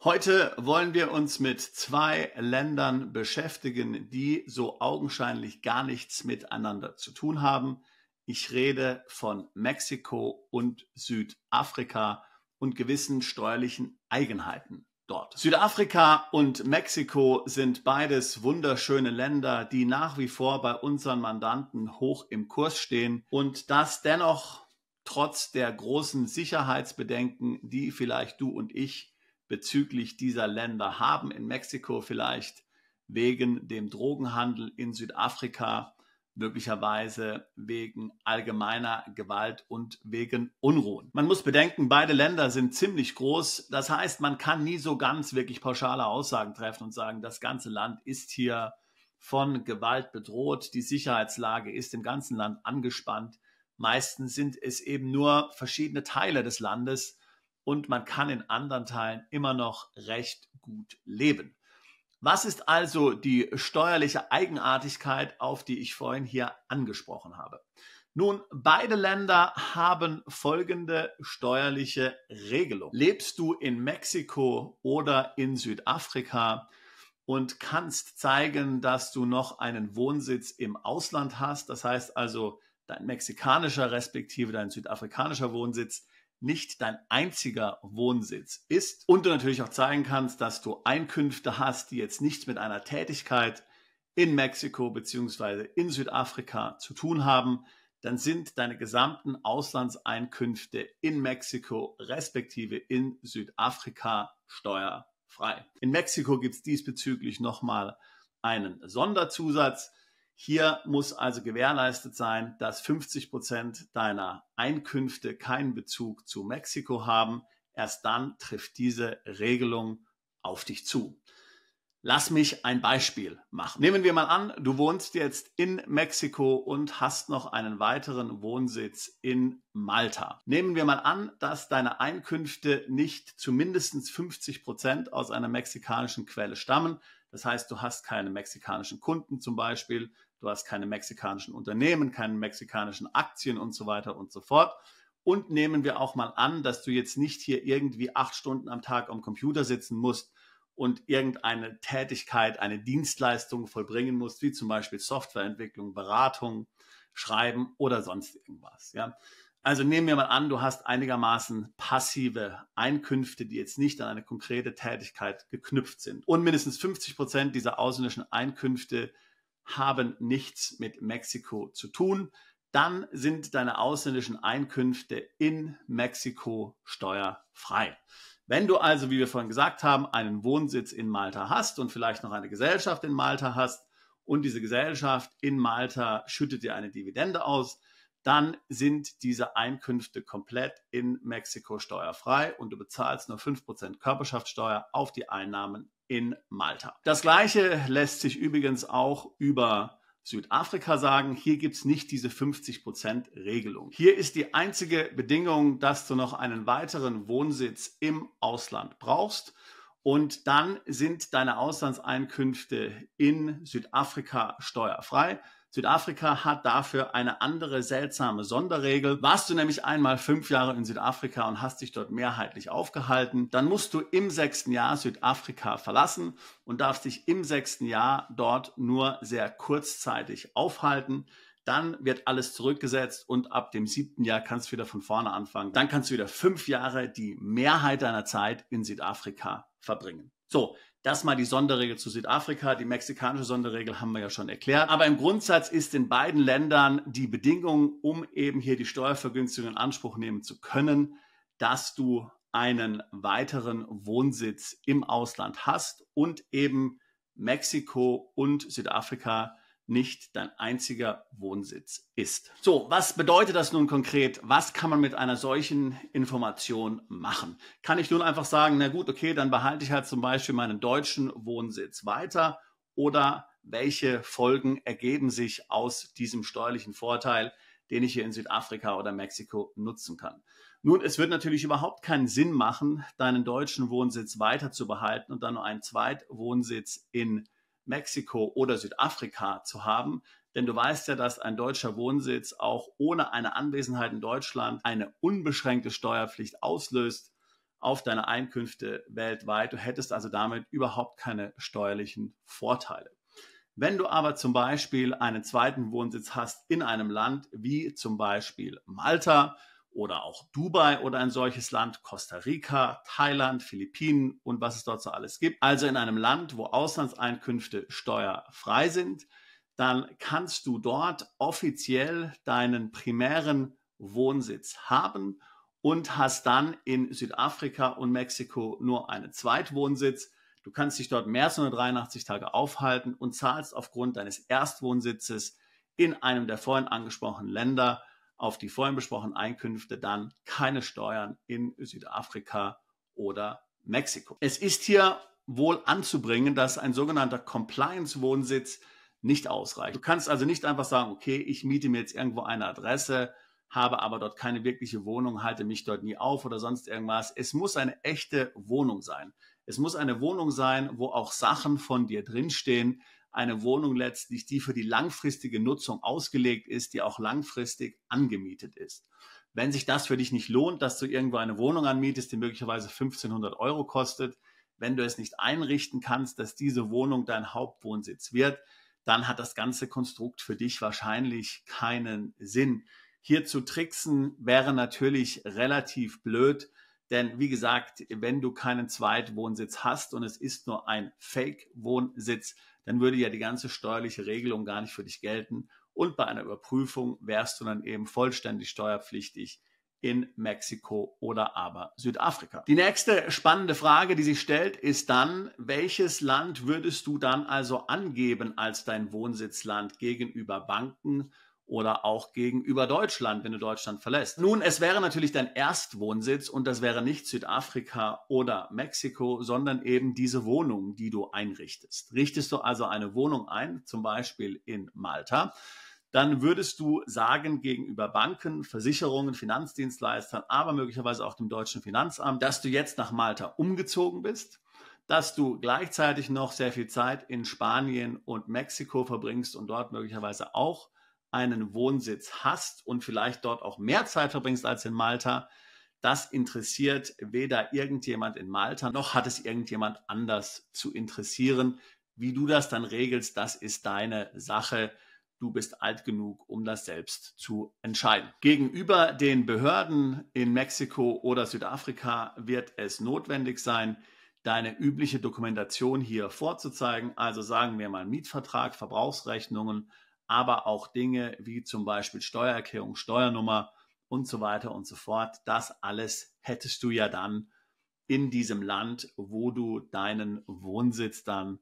Heute wollen wir uns mit zwei Ländern beschäftigen, die so augenscheinlich gar nichts miteinander zu tun haben. Ich rede von Mexiko und Südafrika und gewissen steuerlichen Eigenheiten dort. Südafrika und Mexiko sind beides wunderschöne Länder, die nach wie vor bei unseren Mandanten hoch im Kurs stehen und das dennoch trotz der großen Sicherheitsbedenken, die vielleicht du und ich bezüglich dieser Länder haben, in Mexiko vielleicht wegen dem Drogenhandel, in Südafrika möglicherweise wegen allgemeiner Gewalt und wegen Unruhen. Man muss bedenken, beide Länder sind ziemlich groß. Das heißt, man kann nie so ganz wirklich pauschale Aussagen treffen und sagen, das ganze Land ist hier von Gewalt bedroht. Die Sicherheitslage ist im ganzen Land angespannt. Meistens sind es eben nur verschiedene Teile des Landes, und man kann in anderen Teilen immer noch recht gut leben. Was ist also die steuerliche Eigenartigkeit, auf die ich vorhin hier angesprochen habe? Nun, beide Länder haben folgende steuerliche Regelung. Lebst du in Mexiko oder in Südafrika und kannst zeigen, dass du noch einen Wohnsitz im Ausland hast, das heißt also dein mexikanischer respektive dein südafrikanischer Wohnsitz nicht dein einziger Wohnsitz ist und du natürlich auch zeigen kannst, dass du Einkünfte hast, die jetzt nichts mit einer Tätigkeit in Mexiko bzw. in Südafrika zu tun haben, dann sind deine gesamten Auslandseinkünfte in Mexiko respektive in Südafrika steuerfrei. In Mexiko gibt es diesbezüglich nochmal einen Sonderzusatz. Hier muss also gewährleistet sein, dass 50% deiner Einkünfte keinen Bezug zu Mexiko haben. Erst dann trifft diese Regelung auf dich zu. Lass mich ein Beispiel machen. Nehmen wir mal an, du wohnst jetzt in Mexiko und hast noch einen weiteren Wohnsitz in Malta. Nehmen wir mal an, dass deine Einkünfte nicht zu mindestens 50% aus einer mexikanischen Quelle stammen. Das heißt, du hast keine mexikanischen Kunden zum Beispiel, du hast keine mexikanischen Unternehmen, keine mexikanischen Aktien und so weiter und so fort. Und nehmen wir auch mal an, dass du jetzt nicht hier irgendwie 8 Stunden am Tag am Computer sitzen musst und irgendeine Tätigkeit, eine Dienstleistung vollbringen musst, wie zum Beispiel Softwareentwicklung, Beratung, Schreiben oder sonst irgendwas. Ja? Also nehmen wir mal an, du hast einigermaßen passive Einkünfte, die jetzt nicht an eine konkrete Tätigkeit geknüpft sind. Und mindestens 50% dieser ausländischen Einkünfte haben nichts mit Mexiko zu tun. Dann sind deine ausländischen Einkünfte in Mexiko steuerfrei. Wenn du also, wie wir vorhin gesagt haben, einen Wohnsitz in Malta hast und vielleicht noch eine Gesellschaft in Malta hast und diese Gesellschaft in Malta schüttet dir eine Dividende aus, dann sind diese Einkünfte komplett in Mexiko steuerfrei und du bezahlst nur 5% Körperschaftssteuer auf die Einnahmen in Malta. Das Gleiche lässt sich übrigens auch über Südafrika sagen. Hier gibt es nicht diese 50% Regelung. Hier ist die einzige Bedingung, dass du noch einen weiteren Wohnsitz im Ausland brauchst. Und dann sind deine Auslandseinkünfte in Südafrika steuerfrei. Südafrika hat dafür eine andere seltsame Sonderregel. Warst du nämlich einmal 5 Jahre in Südafrika und hast dich dort mehrheitlich aufgehalten, dann musst du im 6. Jahr Südafrika verlassen und darfst dich im 6. Jahr dort nur sehr kurzzeitig aufhalten. Dann wird alles zurückgesetzt und ab dem 7. Jahr kannst du wieder von vorne anfangen. Dann kannst du wieder 5 Jahre die Mehrheit deiner Zeit in Südafrika verbringen. So, das mal die Sonderregel zu Südafrika. Die mexikanische Sonderregel haben wir ja schon erklärt. Aber im Grundsatz ist in beiden Ländern die Bedingung, um eben hier die Steuervergünstigung in Anspruch nehmen zu können, dass du einen weiteren Wohnsitz im Ausland hast und eben Mexiko und Südafrika nicht dein einziger Wohnsitz ist. So, was bedeutet das nun konkret? Was kann man mit einer solchen Information machen? Kann ich nun einfach sagen, na gut, okay, dann behalte ich halt zum Beispiel meinen deutschen Wohnsitz weiter, oder welche Folgen ergeben sich aus diesem steuerlichen Vorteil, den ich hier in Südafrika oder Mexiko nutzen kann? Nun, es wird natürlich überhaupt keinen Sinn machen, deinen deutschen Wohnsitz weiter zu behalten und dann nur einen Zweitwohnsitz in Mexiko oder Südafrika zu haben, denn du weißt ja, dass ein deutscher Wohnsitz auch ohne eine Anwesenheit in Deutschland eine unbeschränkte Steuerpflicht auslöst. auf deine Einkünfte weltweit. Du hättest also damit überhaupt keine steuerlichen Vorteile. Wenn du aber zum Beispiel einen zweiten Wohnsitz hast in einem Land wie zum Beispiel Malta oder auch Dubai oder ein solches Land, Costa Rica, Thailand, Philippinen und was es dort so alles gibt, also in einem Land, wo Auslandseinkünfte steuerfrei sind, dann kannst du dort offiziell deinen primären Wohnsitz haben und hast dann in Südafrika und Mexiko nur einen Zweitwohnsitz. Du kannst dich dort mehr als 183 Tage aufhalten und zahlst aufgrund deines Erstwohnsitzes in einem der vorhin angesprochenen Länder auf die vorhin besprochenen Einkünfte dann keine Steuern in Südafrika oder Mexiko. Es ist hier wohl anzubringen, dass ein sogenannter Compliance-Wohnsitz nicht ausreicht. Du kannst also nicht einfach sagen, okay, ich miete mir jetzt irgendwo eine Adresse, habe aber dort keine wirkliche Wohnung, halte mich dort nie auf oder sonst irgendwas. Es muss eine echte Wohnung sein. Es muss eine Wohnung sein, wo auch Sachen von dir drinstehen. Eine Wohnung letztlich, die für die langfristige Nutzung ausgelegt ist, die auch langfristig angemietet ist. Wenn sich das für dich nicht lohnt, dass du irgendwo eine Wohnung anmietest, die möglicherweise 1.500 Euro kostet, wenn du es nicht einrichten kannst, dass diese Wohnung dein Hauptwohnsitz wird, dann hat das ganze Konstrukt für dich wahrscheinlich keinen Sinn. Hier zu tricksen wäre natürlich relativ blöd, denn wie gesagt, wenn du keinen Zweitwohnsitz hast und es ist nur ein Fake-Wohnsitz, dann würde ja die ganze steuerliche Regelung gar nicht für dich gelten und bei einer Überprüfung wärst du dann eben vollständig steuerpflichtig in Mexiko oder aber Südafrika. Die nächste spannende Frage, die sich stellt, ist dann, welches Land würdest du dann also angeben als dein Wohnsitzland gegenüber Banken oder auch gegenüber Deutschland, wenn du Deutschland verlässt? Nun, es wäre natürlich dein Erstwohnsitz und das wäre nicht Südafrika oder Mexiko, sondern eben diese Wohnung, die du einrichtest. Richtest du also eine Wohnung ein, zum Beispiel in Malta, dann würdest du sagen gegenüber Banken, Versicherungen, Finanzdienstleistern, aber möglicherweise auch dem deutschen Finanzamt, dass du jetzt nach Malta umgezogen bist, dass du gleichzeitig noch sehr viel Zeit in Spanien und Mexiko verbringst und dort möglicherweise auch einen Wohnsitz hast und vielleicht dort auch mehr Zeit verbringst als in Malta. Das interessiert weder irgendjemand in Malta, noch hat es irgendjemand anders zu interessieren. Wie du das dann regelst, das ist deine Sache. Du bist alt genug, um das selbst zu entscheiden. Gegenüber den Behörden in Mexiko oder Südafrika wird es notwendig sein, deine übliche Dokumentation hier vorzuzeigen. Also sagen wir mal Mietvertrag, Verbrauchsrechnungen, aber auch Dinge wie zum Beispiel Steuererklärung, Steuernummer und so weiter und so fort. Das alles hättest du ja dann in diesem Land, wo du deinen Wohnsitz dann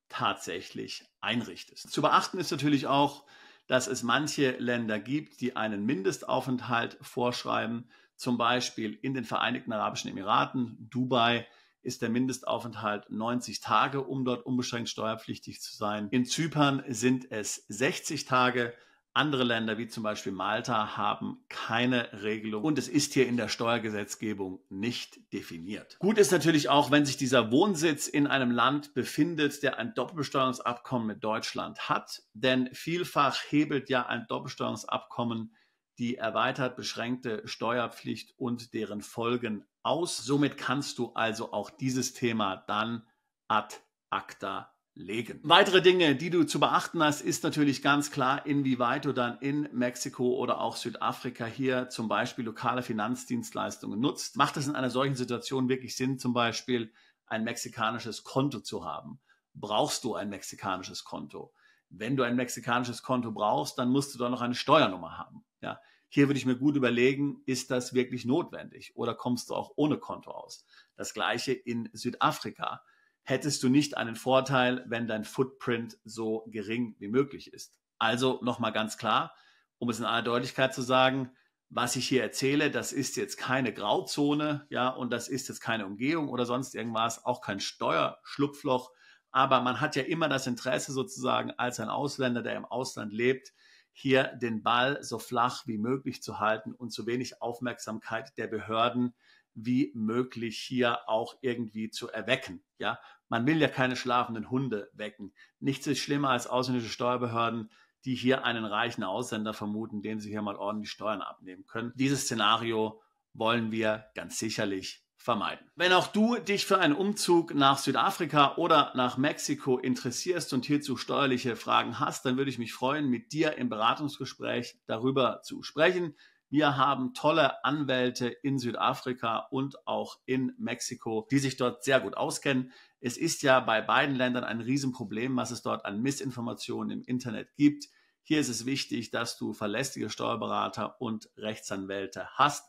tatsächlich einrichtest. Zu beachten ist natürlich auch, dass es manche Länder gibt, die einen Mindestaufenthalt vorschreiben. Zum Beispiel in den Vereinigten Arabischen Emiraten, Dubai, ist der Mindestaufenthalt 90 Tage, um dort unbeschränkt steuerpflichtig zu sein. In Zypern sind es 60 Tage. Andere Länder wie zum Beispiel Malta haben keine Regelung und es ist hier in der Steuergesetzgebung nicht definiert. Gut ist natürlich auch, wenn sich dieser Wohnsitz in einem Land befindet, der ein Doppelbesteuerungsabkommen mit Deutschland hat, denn vielfach hebelt ja ein Doppelbesteuerungsabkommen die erweitert beschränkte Steuerpflicht und deren Folgen aus. Somit kannst du also auch dieses Thema dann ad acta legen. Weitere Dinge, die du zu beachten hast, ist natürlich ganz klar, inwieweit du dann in Mexiko oder auch Südafrika hier zum Beispiel lokale Finanzdienstleistungen nutzt. Macht es in einer solchen Situation wirklich Sinn, zum Beispiel ein mexikanisches Konto zu haben? Brauchst du ein mexikanisches Konto? Wenn du ein mexikanisches Konto brauchst, dann musst du da noch eine Steuernummer haben. Ja, hier würde ich mir gut überlegen, ist das wirklich notwendig oder kommst du auch ohne Konto aus? Das gleiche in Südafrika. Hättest du nicht einen Vorteil, wenn dein Footprint so gering wie möglich ist? Also nochmal ganz klar, um es in aller Deutlichkeit zu sagen, was ich hier erzähle, das ist jetzt keine Grauzone, ja, und das ist jetzt keine Umgehung oder sonst irgendwas, auch kein Steuerschlupfloch. Aber man hat ja immer das Interesse sozusagen als ein Ausländer, der im Ausland lebt, hier den Ball so flach wie möglich zu halten und so wenig Aufmerksamkeit der Behörden wie möglich hier auch irgendwie zu erwecken. Ja, man will ja keine schlafenden Hunde wecken. Nichts ist schlimmer als ausländische Steuerbehörden, die hier einen reichen Ausländer vermuten, dem sie hier mal ordentlich Steuern abnehmen können. Dieses Szenario wollen wir ganz sicherlich vermeiden. Wenn auch du dich für einen Umzug nach Südafrika oder nach Mexiko interessierst und hierzu steuerliche Fragen hast, dann würde ich mich freuen, mit dir im Beratungsgespräch darüber zu sprechen. Wir haben tolle Anwälte in Südafrika und auch in Mexiko, die sich dort sehr gut auskennen. Es ist ja bei beiden Ländern ein Riesenproblem, was es dort an Missinformationen im Internet gibt. Hier ist es wichtig, dass du verlässliche Steuerberater und Rechtsanwälte hast.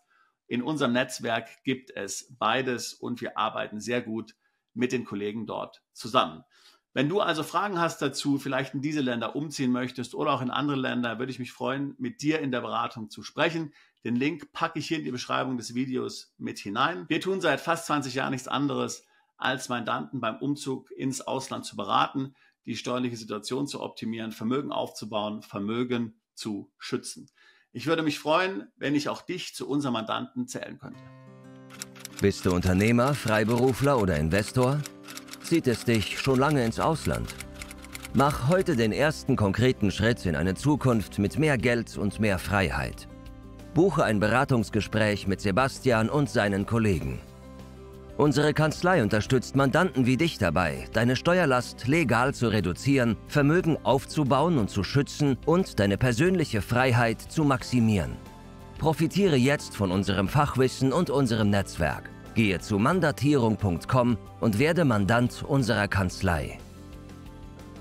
In unserem Netzwerk gibt es beides und wir arbeiten sehr gut mit den Kollegen dort zusammen. Wenn du also Fragen hast dazu, vielleicht in diese Länder umziehen möchtest oder auch in andere Länder, würde ich mich freuen, mit dir in der Beratung zu sprechen. Den Link packe ich hier in die Beschreibung des Videos mit hinein. Wir tun seit fast 20 Jahren nichts anderes, als Mandanten beim Umzug ins Ausland zu beraten, die steuerliche Situation zu optimieren, Vermögen aufzubauen, Vermögen zu schützen. Ich würde mich freuen, wenn ich auch dich zu unserem Mandanten zählen könnte. Bist du Unternehmer, Freiberufler oder Investor? Zieht es dich schon lange ins Ausland? Mach heute den ersten konkreten Schritt in eine Zukunft mit mehr Geld und mehr Freiheit. Buche ein Beratungsgespräch mit Sebastian und seinen Kollegen. Unsere Kanzlei unterstützt Mandanten wie dich dabei, deine Steuerlast legal zu reduzieren, Vermögen aufzubauen und zu schützen und deine persönliche Freiheit zu maximieren. Profitiere jetzt von unserem Fachwissen und unserem Netzwerk. Gehe zu mandatierung.com und werde Mandant unserer Kanzlei.